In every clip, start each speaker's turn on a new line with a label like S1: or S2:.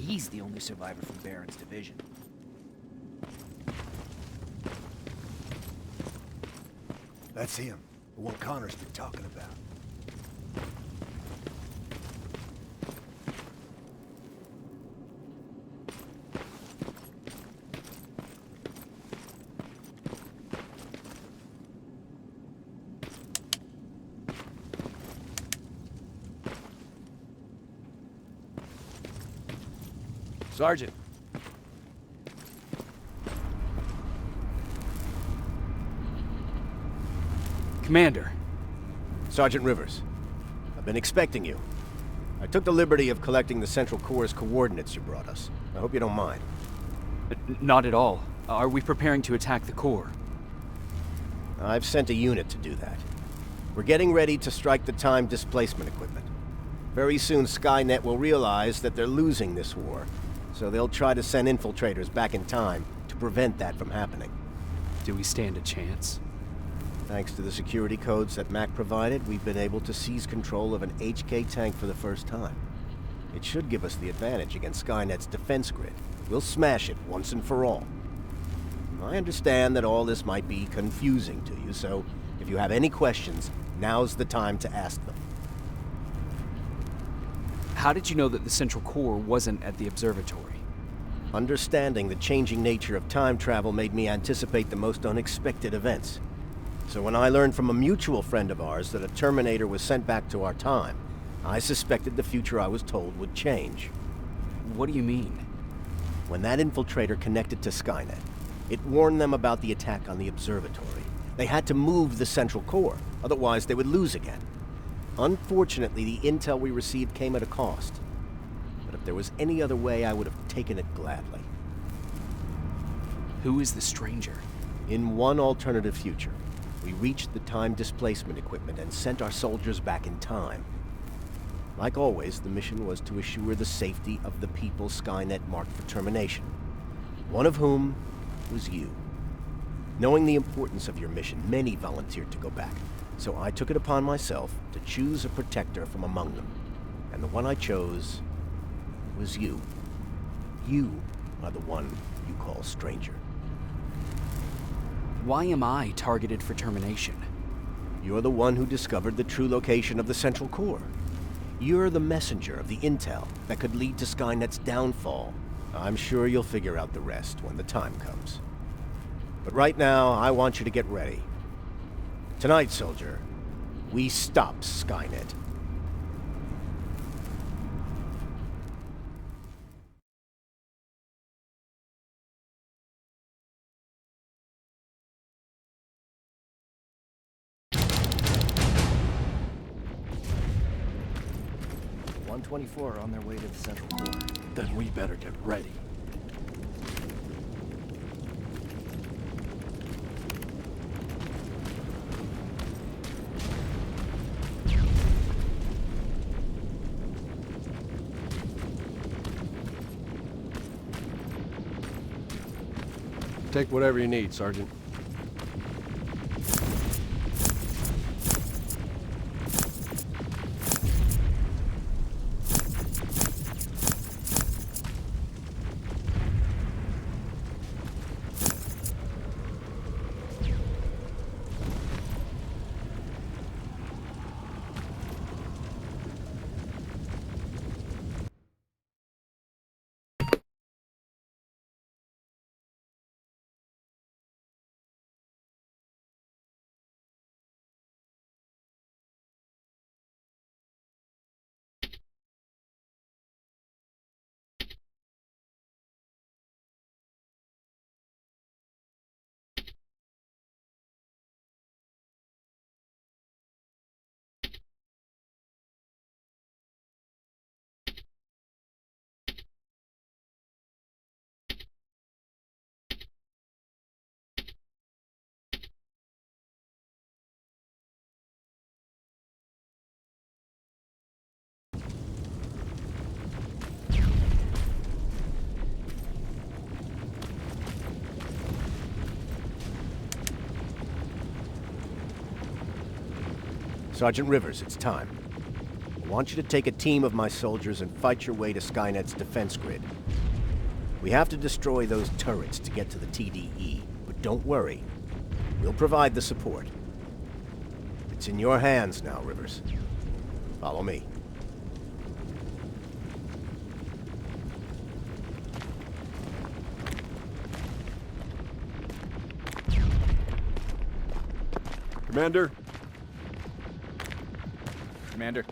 S1: he's the only survivor from Baron's division.
S2: That's him. The one Connor's been talking about.
S1: Sergeant. Commander.
S3: Sergeant Rivers, I've been expecting you. I took the liberty of collecting the Central Core's coordinates you brought us. I hope you don't mind.
S1: Not at all. Are we preparing to attack the core?
S3: I've sent a unit to do that. We're getting ready to strike the time displacement equipment. Very soon Skynet will realize that they're losing this war, so they'll try to send infiltrators back in time to prevent that from happening.
S1: Do we stand a chance?
S3: Thanks to the security codes that Mac provided, we've been able to seize control of an HK tank for the first time. It should give us the advantage against Skynet's defense grid. We'll smash it once and for all. I understand that all this might be confusing to you, so if you have any questions, now's the time to ask them.
S1: How did you know that the Central Core wasn't at the observatory?
S3: Understanding the changing nature of time travel made me anticipate the most unexpected events. So when I learned from a mutual friend of ours that a Terminator was sent back to our time, I suspected the future I was told would change.
S1: What do you mean?
S3: When that infiltrator connected to Skynet, it warned them about the attack on the observatory. They had to move the Central Core, otherwise they would lose again. Unfortunately, the intel we received came at a cost. But if there was any other way, I would have taken it gladly.
S1: Who is the stranger?
S3: In one alternative future, we reached the time displacement equipment and sent our soldiers back in time. Like always, the mission was to assure the safety of the people Skynet marked for termination. One of whom was you. Knowing the importance of your mission, many volunteered to go back. So I took it upon myself to choose a protector from among them. And the one I chose was you. You are the one you call stranger.
S1: Why am I targeted for termination?
S3: You're the one who discovered the true location of the Central Core. You're the messenger of the intel that could lead to Skynet's downfall. I'm sure you'll figure out the rest when the time comes. But right now, I want you to get ready. Tonight, soldier, we stop Skynet.
S4: .124 on their way to the Central Core.
S1: Then we better get ready.
S5: Take whatever you need, Sergeant.
S3: Sergeant Rivers, it's time. I want you to take a team of my soldiers and fight your way to Skynet's defense grid. We have to destroy those turrets to get to the TDE, but don't worry. We'll provide the support. It's in your hands now, Rivers. Follow me.
S5: Commander?
S1: Commander.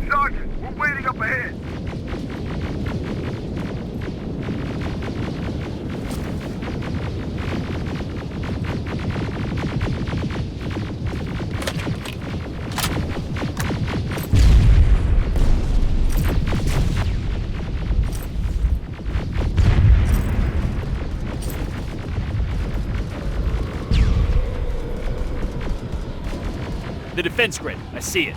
S2: Sergeant, we're waiting up ahead.
S1: The defense grid. I see it.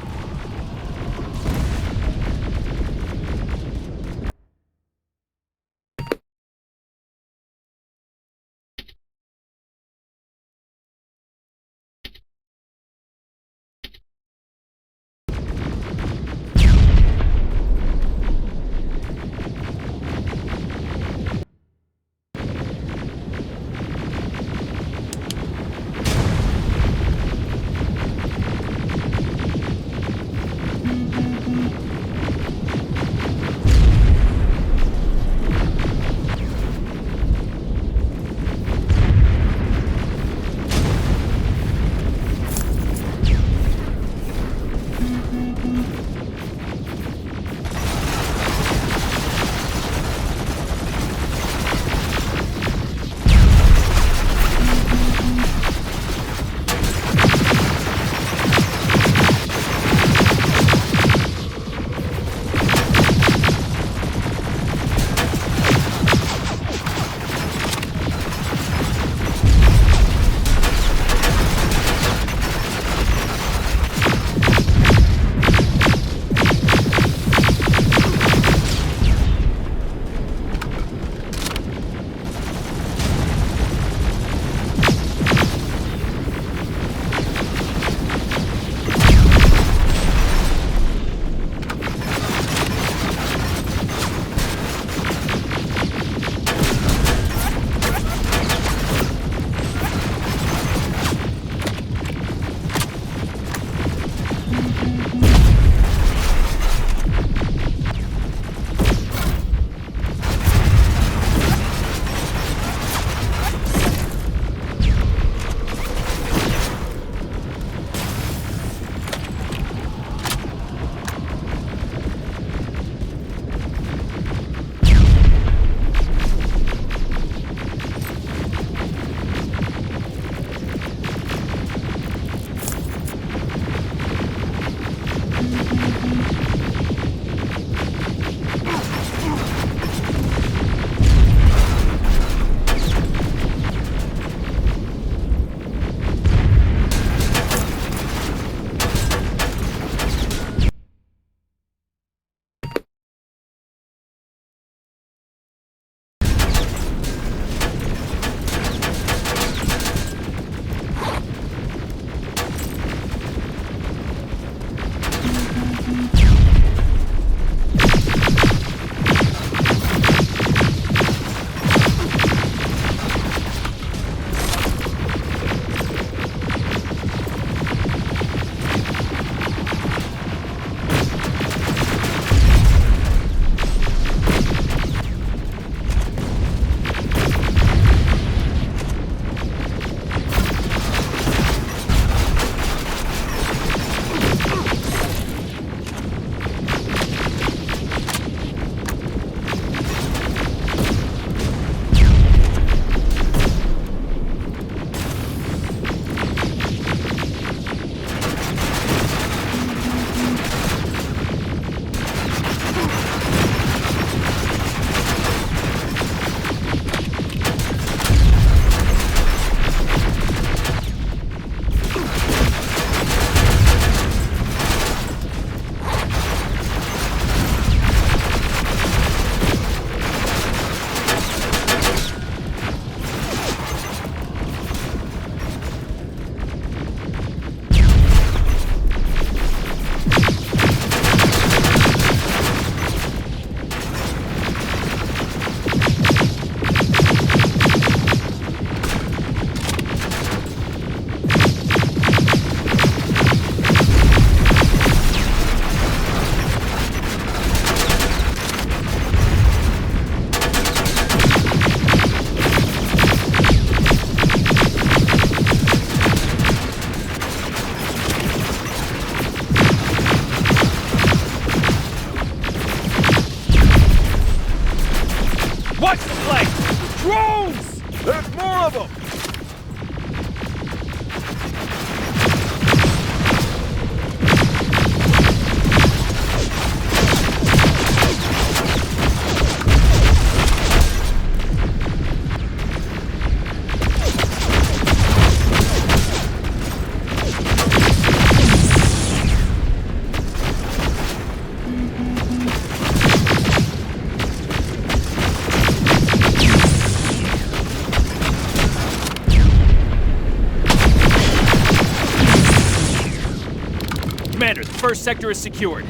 S1: first sector is secured.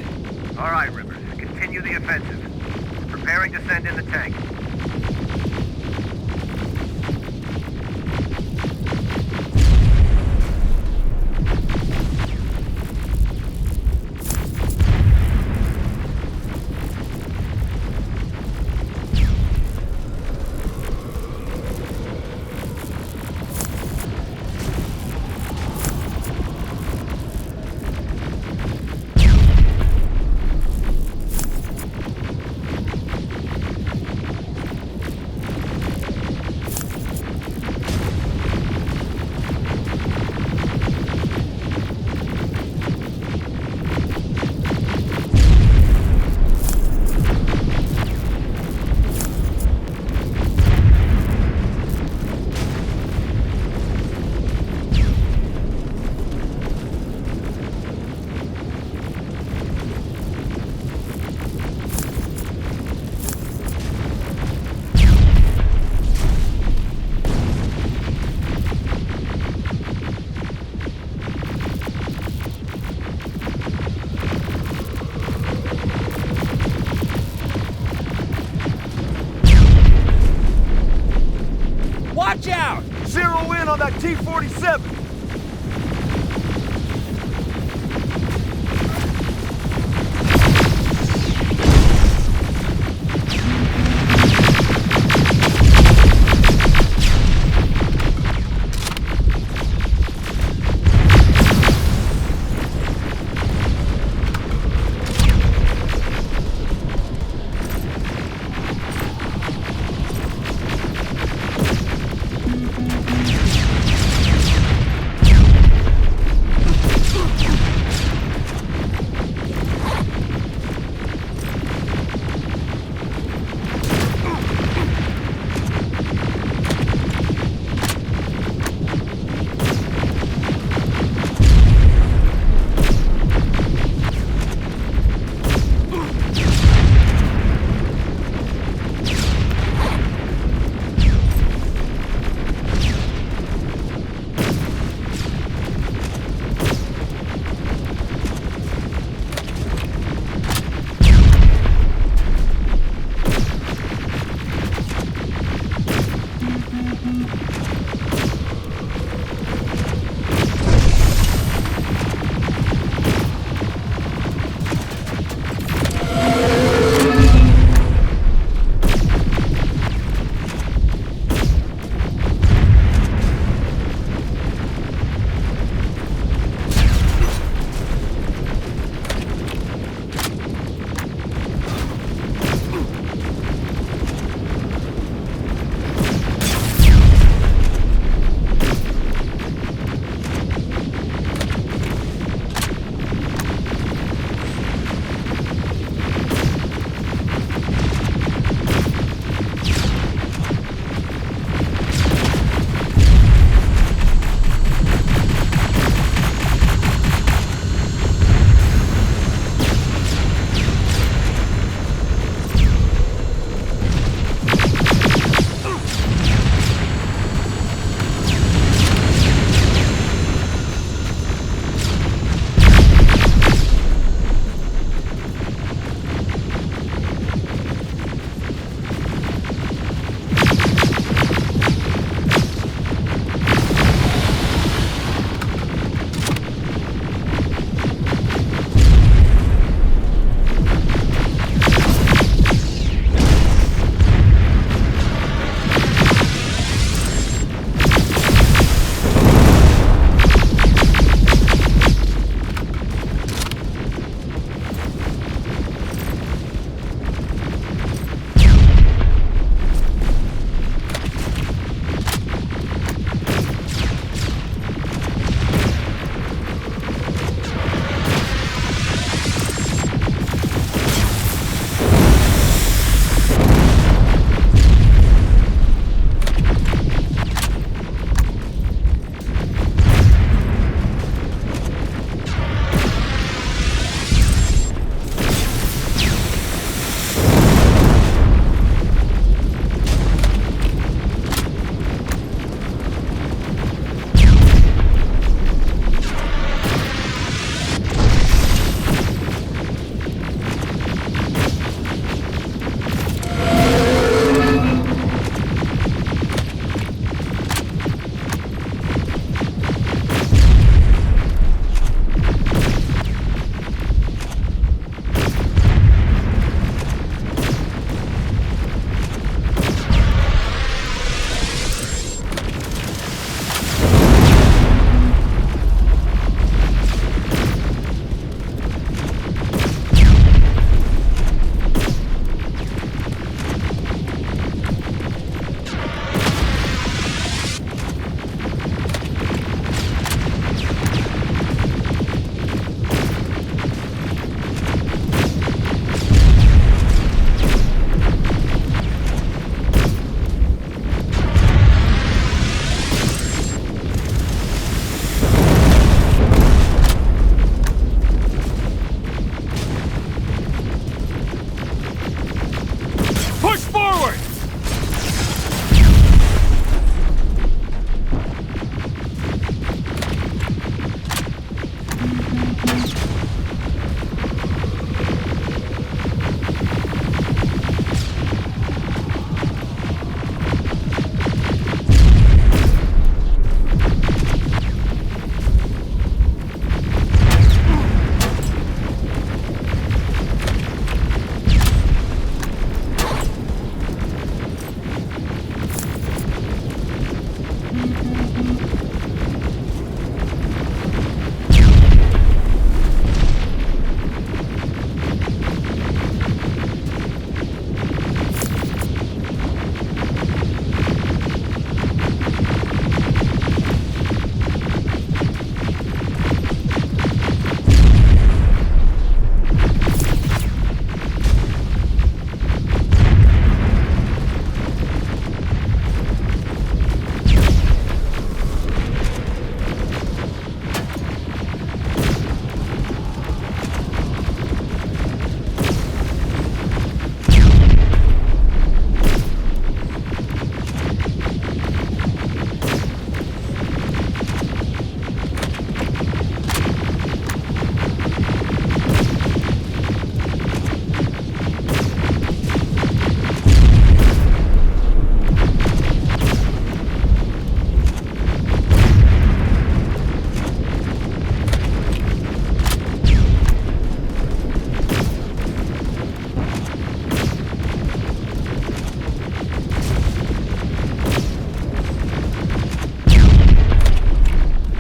S6: All right, Rivers. Continue the offensive. Preparing to send in the tank.
S1: Watch out!
S2: Zero in on that T-47!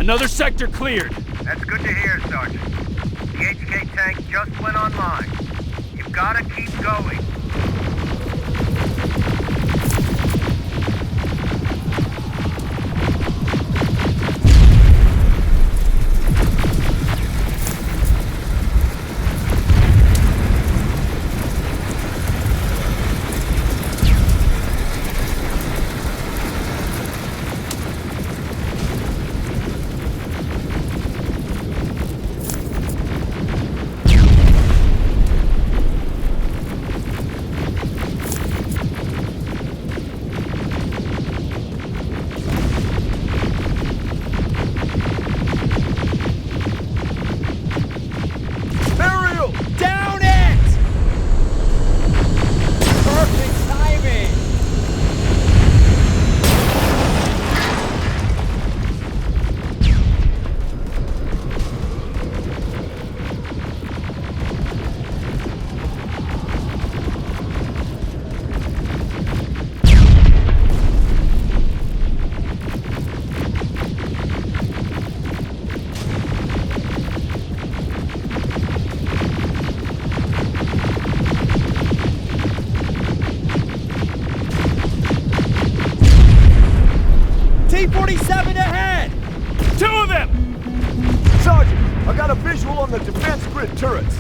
S1: Another sector cleared.
S6: That's good to hear, Sergeant. The HK tank just went online. You've gotta keep going.
S1: T-47 ahead! Two of them!
S2: Sergeant, I got a visual on the defense grid turrets.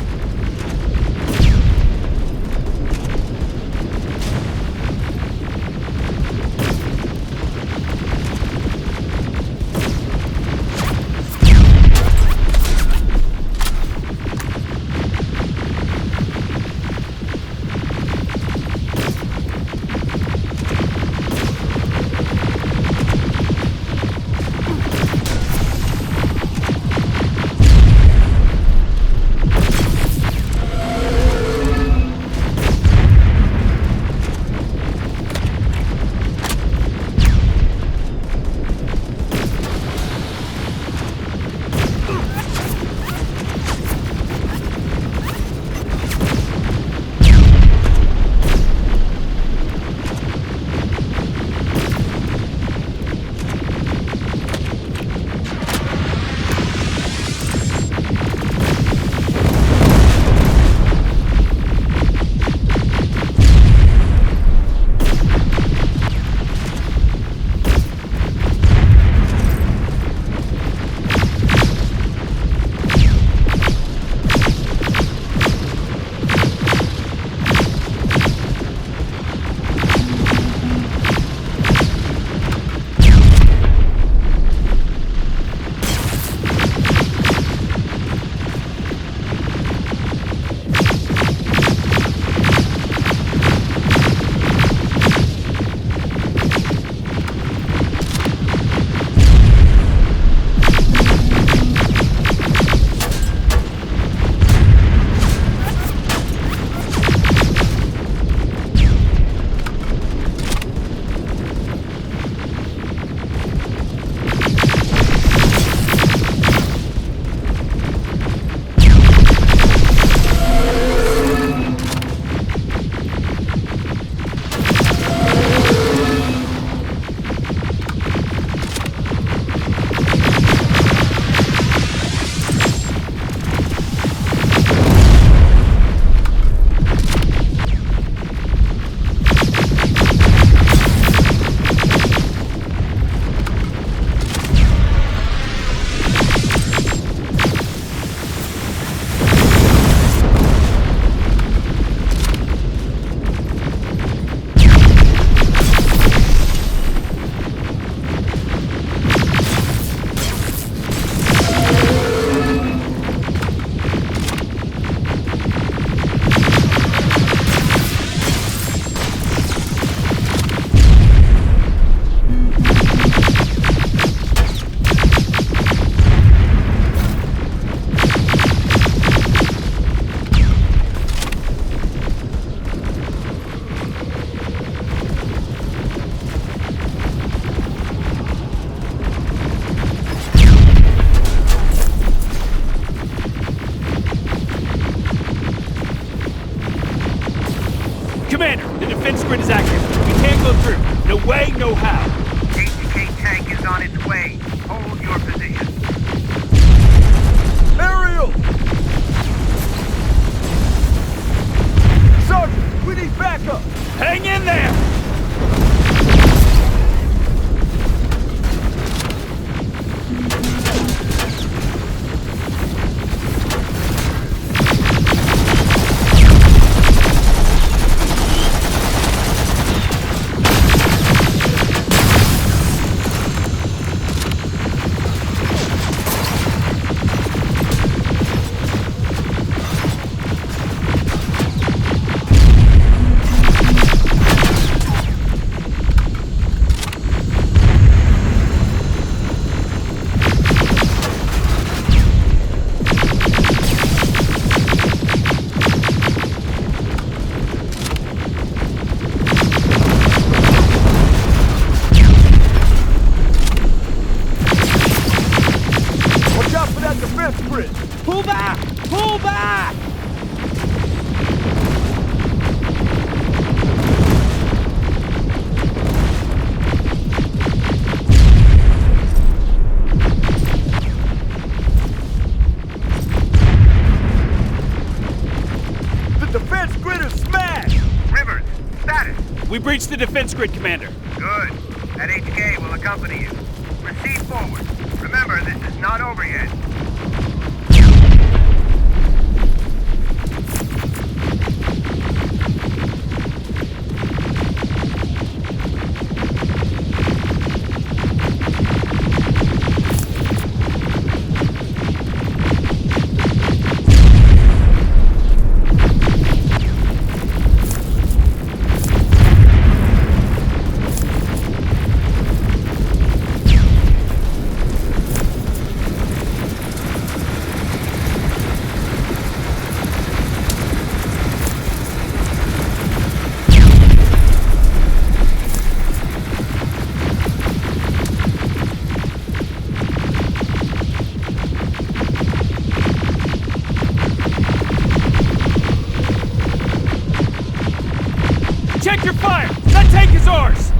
S1: Commander, the defense grid is active. We can't go through. No way, no how.
S6: HK tank is on its way. Hold your position.
S2: shield! Sergeant, we need backup!
S1: Hang in there!
S2: Pull back! Pull back! The defense grid is smashed!
S6: Rivers, status.
S1: We breached the defense grid, Commander.
S6: Good. That HK will accompany you. Proceed forward. Remember, this is not over yet.
S1: Check your fire! That tank is ours!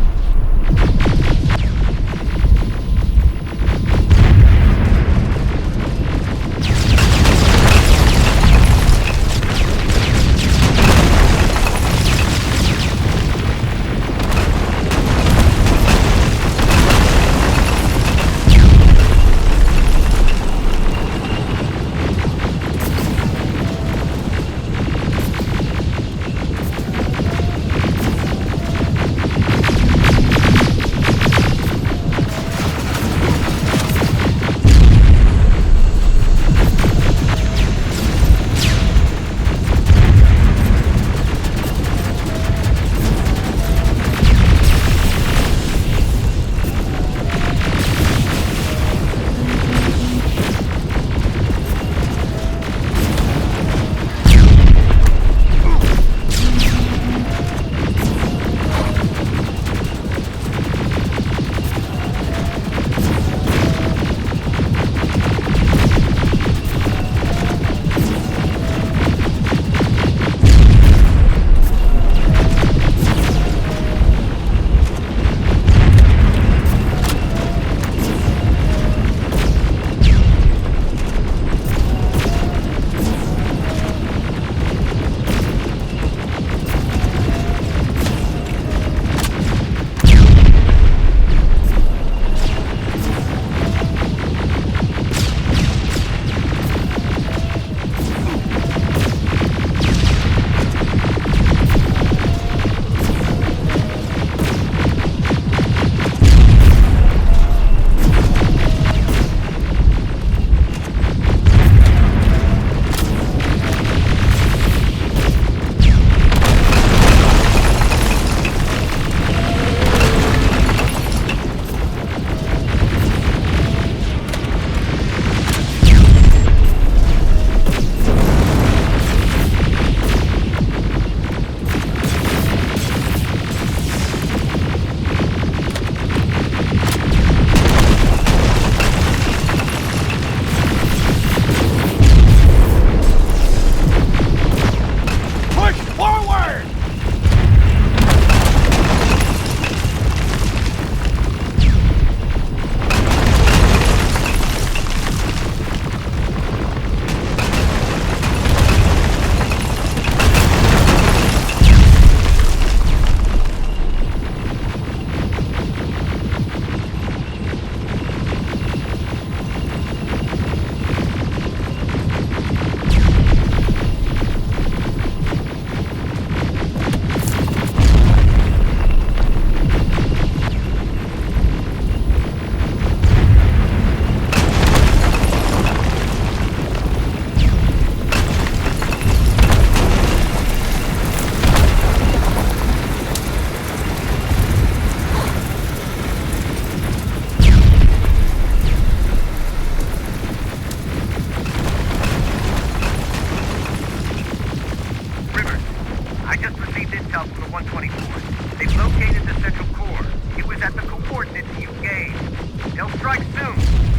S6: I just received intel from the 124. They've located the central core. It was at the coordinates you gave. They'll strike soon.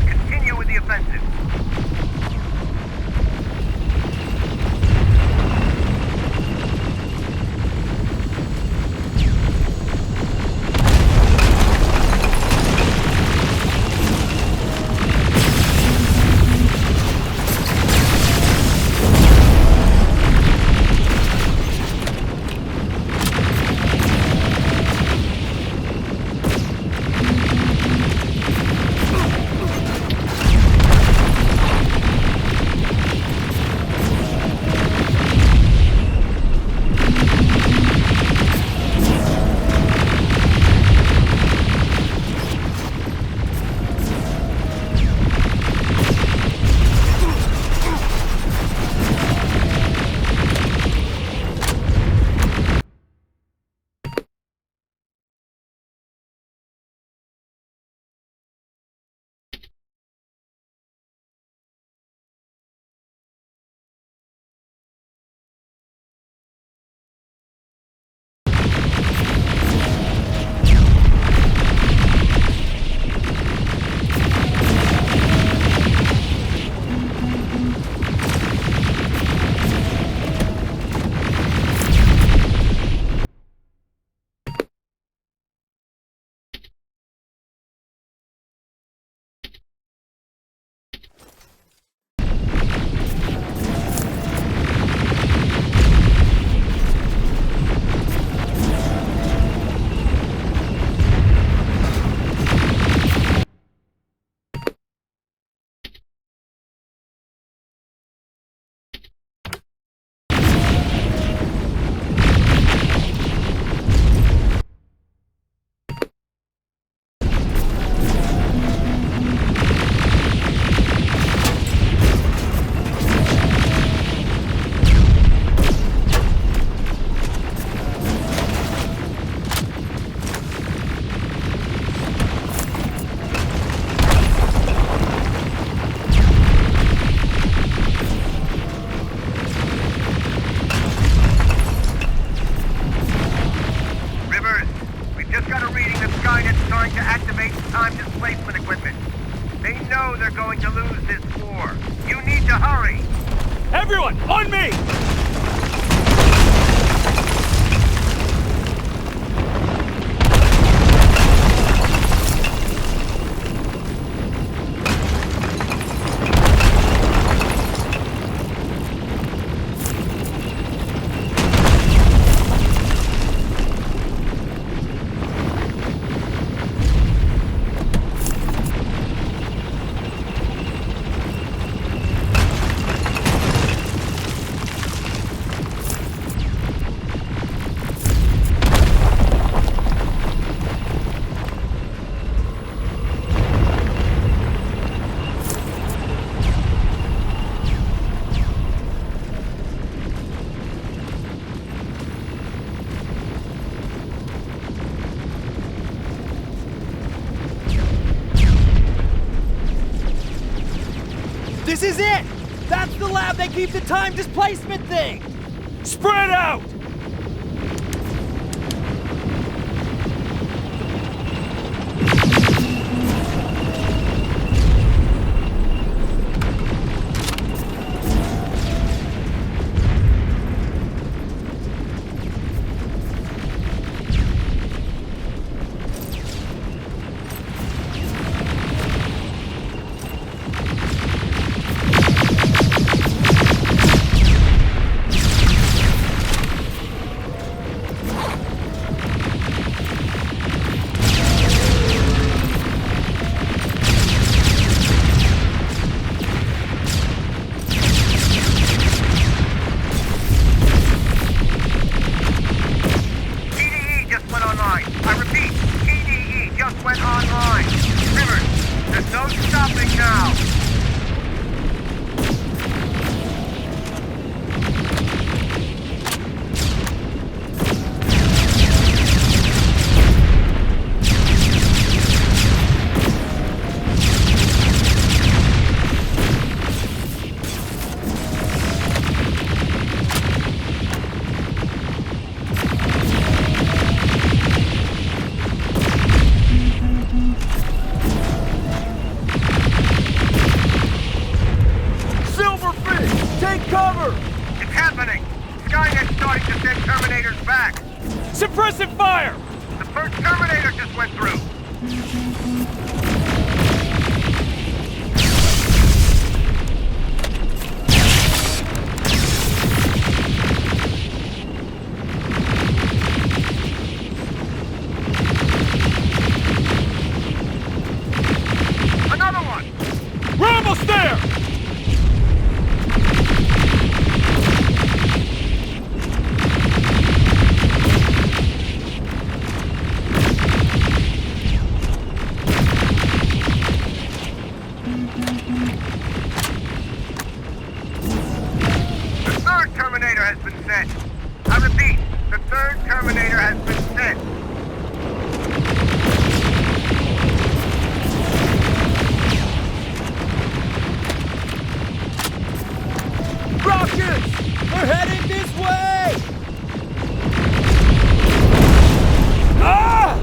S6: Continue with the offensive.
S1: Everyone, on me!
S4: This is it! That's the lab that keeps the time displacement thing!
S1: Spread out!
S6: back.
S4: Suppressive fire!
S6: The first Terminator just went through. Another one!
S4: We're almost there!
S6: The third Terminator has been sent. I repeat, the third Terminator has been sent.
S4: Rockets! They're heading this way! Ah!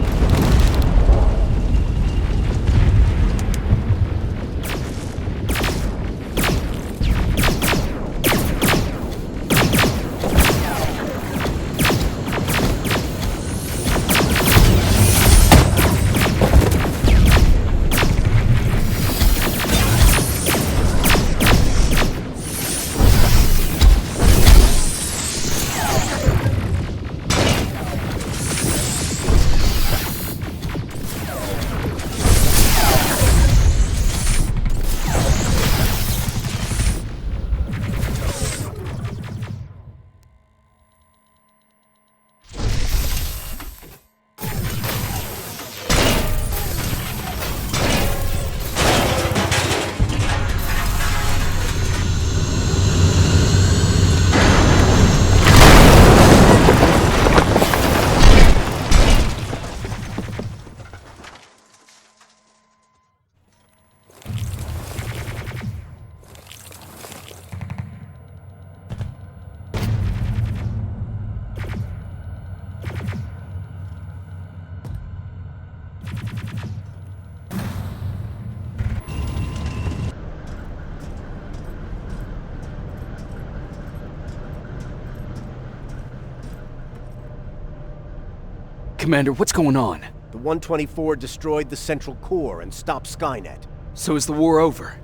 S1: Commander, what's going on?
S3: The 124 destroyed the central core and stopped Skynet.
S1: So is the war over?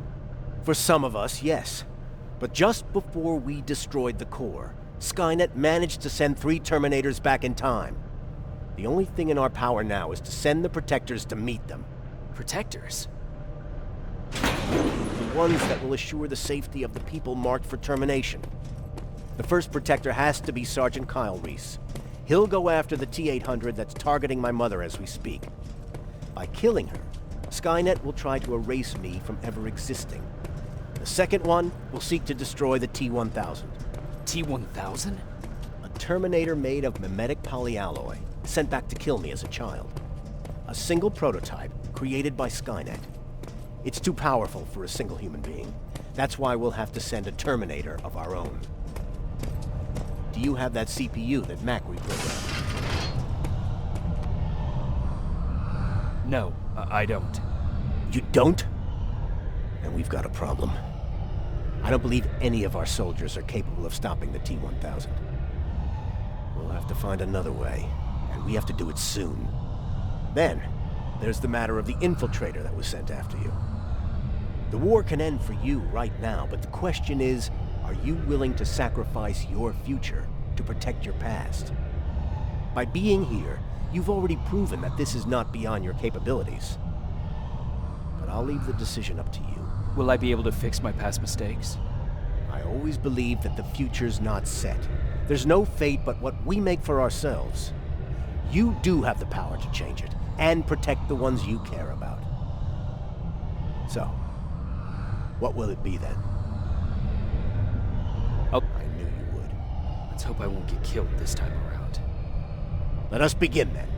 S3: For some of us, yes. But just before we destroyed the core, Skynet managed to send 3 Terminators back in time. The only thing in our power now is to send the Protectors to meet them.
S1: Protectors?
S3: The ones that will assure the safety of the people marked for termination. The first Protector has to be Sergeant Kyle Reese. He'll go after the T-800 that's targeting my mother as we speak. By killing her, Skynet will try to erase me from ever existing. The second one will seek to destroy the T-1000.
S1: T-1000?
S3: A Terminator made of mimetic polyalloy, sent back to kill me as a child. A single prototype created by Skynet. It's too powerful for a single human being. That's why we'll have to send a Terminator of our own. Do you have that CPU that Mac reprogrammed?
S1: No, I don't.
S3: You don't? Then we've got a problem. I don't believe any of our soldiers are capable of stopping the T-1000. We'll have to find another way, and we have to do it soon. Then, there's the matter of the infiltrator that was sent after you. The war can end for you right now, but the question is, are you willing to sacrifice your future to protect your past? By being here, you've already proven that this is not beyond your capabilities. But I'll leave the decision up to you.
S1: Will I be able to fix my past mistakes?
S3: I always believe that the future's not set. There's no fate but what we make for ourselves. You do have the power to change it, and protect the ones you care about. So, what will it be then?
S1: Oh,
S3: I knew you would.
S1: let's hope I won't get killed this time around.
S3: Let us begin then.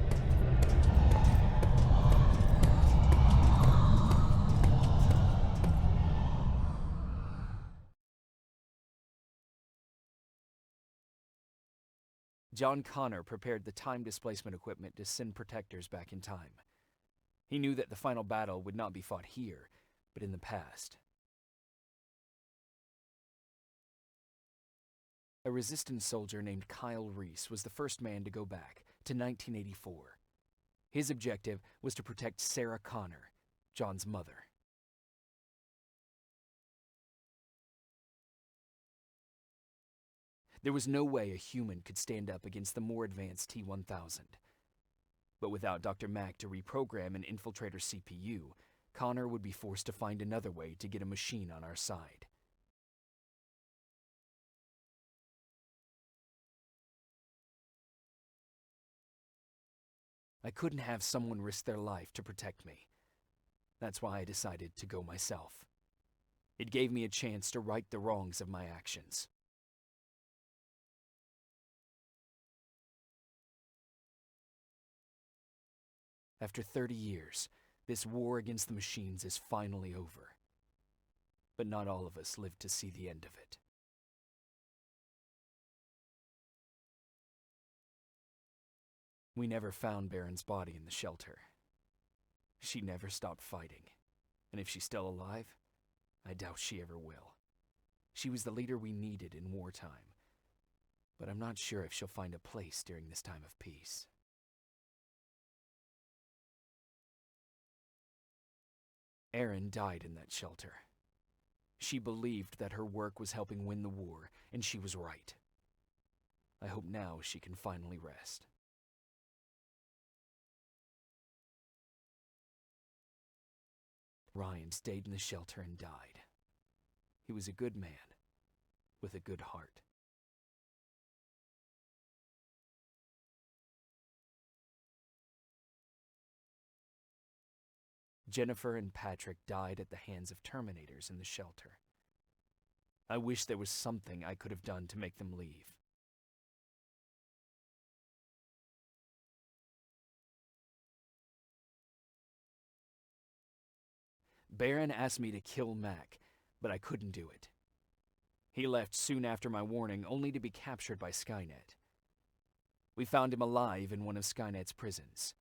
S1: John Connor prepared the time displacement equipment to send Protectors back in time. He knew that the final battle would not be fought here, but in the past. A Resistance soldier named Kyle Reese was the first man to go back to 1984. His objective was to protect Sarah Connor, John's mother. There was no way a human could stand up against the more advanced T-1000. But without Dr. Mack to reprogram an infiltrator CPU, Connor would be forced to find another way to get a machine on our side. I couldn't have someone risk their life to protect me. That's why I decided to go myself. It gave me a chance to right the wrongs of my actions. After 30 years, this war against the machines is finally over. But not all of us lived to see the end of it. We never found Baron's body in the shelter. She never stopped fighting, and if she's still alive, I doubt she ever will. She was the leader we needed in wartime, but I'm not sure if she'll find a place during this time of peace. Erin died in that shelter. She believed that her work was helping win the war, and she was right. I hope now she can finally rest. Ryan stayed in the shelter and died. He was a good man, with a good heart. Jennifer and Patrick died at the hands of Terminators in the shelter. I wish there was something I could have done to make them leave. Baron asked me to kill Mac, but I couldn't do it. He left soon after my warning, only to be captured by Skynet. We found him alive in one of Skynet's prisons.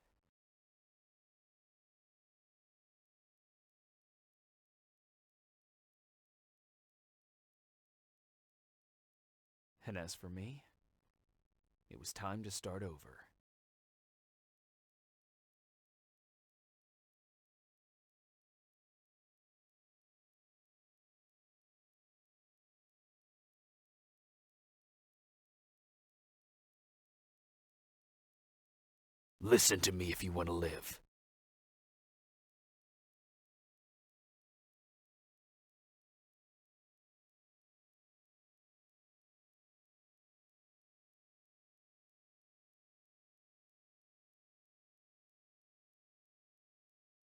S1: And as for me, it was time to start over. Listen to me if you want to live.